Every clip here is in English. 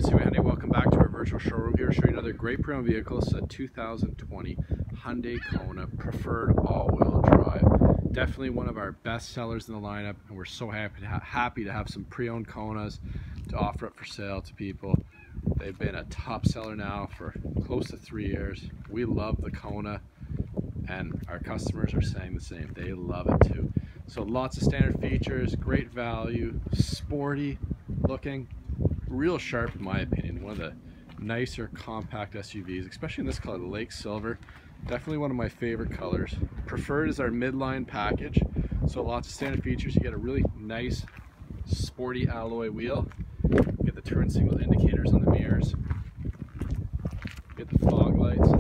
at Seaway Hyundai. Welcome back to our virtual showroom here to show you another great pre-owned vehicle. It's a 2020 Hyundai Kona preferred all-wheel drive. Definitely one of our best sellers in the lineup, and we're so happy to have some pre-owned Konas to offer up for sale to people. They've been a top seller now for close to 3 years. We love the Kona, and our customers are saying the same. They love it too. So lots of standard features, great value, sporty looking, real sharp in my opinion. One of the nicer compact SUVs, especially in this color, the Lake Silver. Definitely one of my favorite colors. Preferred is our midline package. So lots of standard features. You get a really nice sporty alloy wheel. You get the turn signal indicators on the mirrors. You get the fog lights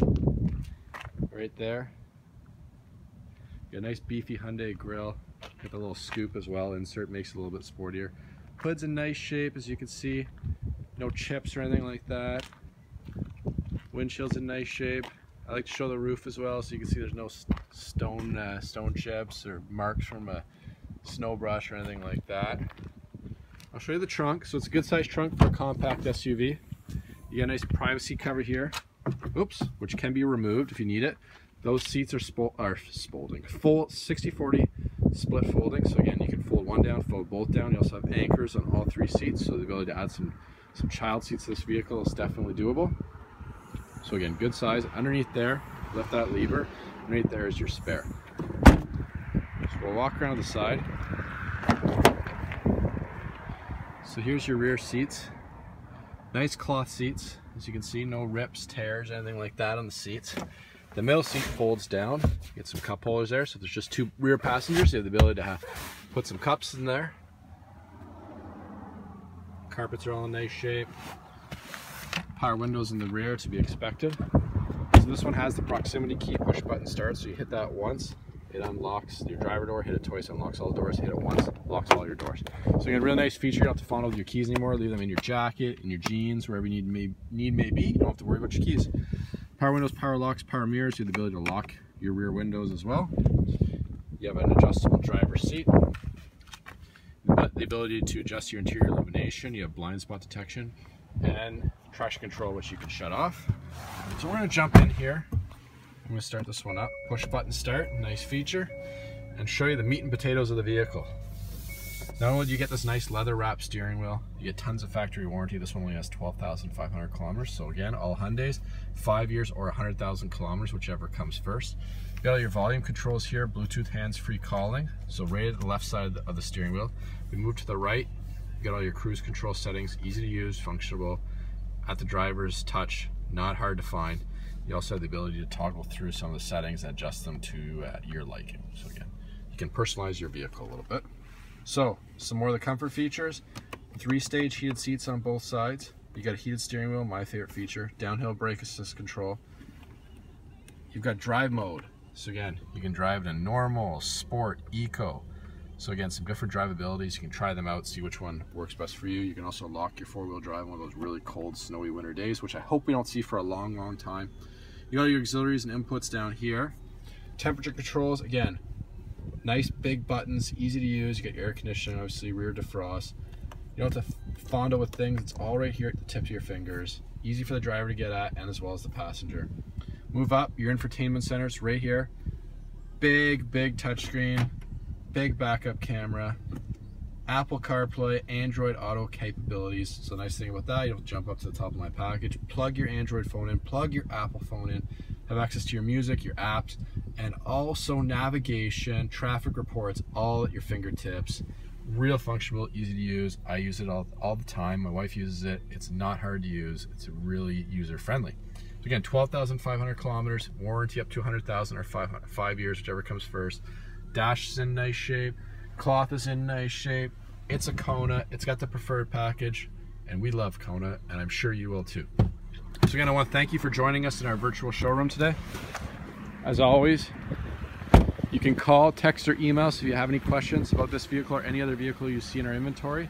right there. You get a nice beefy Hyundai grille. Get the little scoop as well. Insert makes it a little bit sportier. Hood's in nice shape, as you can see. No chips or anything like that. Windshield's in nice shape. I like to show the roof as well, so you can see there's no stone chips or marks from a snow brush or anything like that. I'll show you the trunk. So it's a good sized trunk for a compact SUV. You get a nice privacy cover here. Oops, which can be removed if you need it. Those seats are folding. Full 60/40 split folding. So again, you can fold one down, fold both down. You also have anchors on all three seats, so the ability to add some child seats to this vehicle is definitely doable. So again, good size. Underneath there, lift that lever. Underneath there is your spare. So we'll walk around the side. So here's your rear seats. Nice cloth seats. As you can see, no rips, tears, anything like that on the seats. The middle seat folds down. Get some cup holders there. So if there's just two rear passengers, you have the ability to put some cups in there. Carpets are all in nice shape. Power windows in the rear to be expected. So this one has the proximity key push button start. So you hit that once, it unlocks your driver door. Hit it twice, unlocks all the doors. Hit it once, locks all your doors. So you got a real nice feature. You don't have to fondle with your keys anymore. Leave them in your jacket, in your jeans, wherever you need may be. You don't have to worry about your keys. Power windows, power locks, power mirrors. You have the ability to lock your rear windows as well. You have an adjustable driver's seat. The ability to adjust your interior illumination. You have blind spot detection and traction control, which you can shut off. So we're going to jump in here. I'm going to start this one up. Push button start, nice feature, and show you the meat and potatoes of the vehicle. Not only do you get this nice leather wrapped steering wheel, you get tons of factory warranty. This one only has 12,500 kilometers. So again, all Hyundais, 5 years or 100,000 kilometers, whichever comes first. You got all your volume controls here, Bluetooth hands-free calling. So right at the left side of the steering wheel. We move to the right, you got all your cruise control settings, easy to use, functional, at the driver's touch, not hard to find. You also have the ability to toggle through some of the settings and adjust them to your liking. So again, you can personalize your vehicle a little bit. So some more of the comfort features: 3-stage heated seats on both sides. You got a heated steering wheel, my favorite feature. Downhill brake assist control. You've got drive mode. So again, you can drive in normal, sport, eco. So again, some different drivabilities. You can try them out, see which one works best for you. You can also lock your 4-wheel drive on one of those really cold, snowy winter days, which I hope we don't see for a long, long time. You got your auxiliaries and inputs down here. Temperature controls, again, nice big buttons, easy to use. You got your air conditioning, obviously rear defrost. You don't have to fondle with things. It's all right here at the tips of your fingers. Easy for the driver to get at, and as well as the passenger. Move up, your infotainment center's right here. Big touchscreen. Big backup camera, Apple CarPlay, Android Auto capabilities. So the nice thing about that, you don't jump up to the top of my package. Plug your Android phone in, plug your Apple phone in, have access to your music, your apps, and also navigation, traffic reports, all at your fingertips. Real functional, easy to use. I use it all the time. My wife uses it. It's not hard to use. It's really user-friendly. So again, 12,500 kilometers, warranty up to 100,000 or 5 years, whichever comes first. Dash is in nice shape, cloth is in nice shape. It's a Kona, it's got the preferred package, and we love Kona, and I'm sure you will too. So again, I want to thank you for joining us in our virtual showroom today. As always, you can call, text, or email us if you have any questions about this vehicle or any other vehicle you see in our inventory,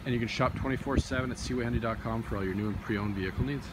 and you can shop 24/7 at seawayhyundai.com for all your new and pre-owned vehicle needs.